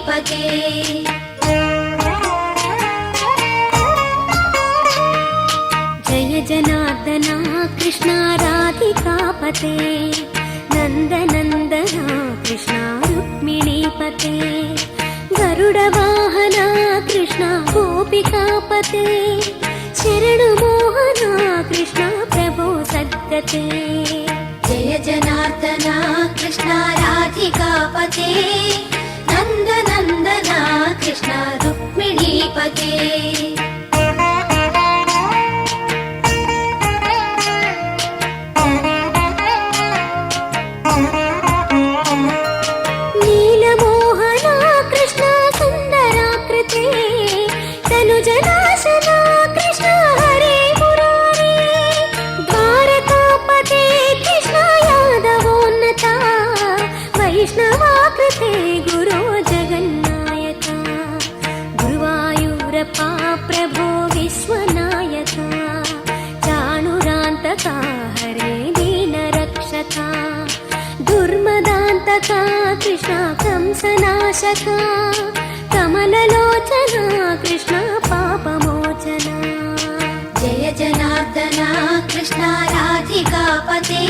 पते जय जनार्दना कृष्णा राधिकापते नन्दनन्दना कृष्णा रुक्मिणीपते गरुडवाहना कृष्णा गोपिकापते शरणुमोहना कृष्णा प्रभो सद्गते जय जनार्दना कृष्णा राधिकापते नन्दनन्दना कृष्णा रुक्मिणीपते नीलमोहना कृष्णा सुन्दराकृते तनुजनाशना कृष्णा हरे मुरारे द्वारकापते कृष्णा यादवोन्नता वैष्णवाकृते गुरो जगन्नायका गुरुवायूरप्पा प्रभो विश्वनायका चाणुरान्तका हरे दीनरक्षका दुर्मदान्तका कृष्णा कंसनाशका कमललोचना कृष्णा पापमोचना जय जनार्दना कृष्णा राधिकापते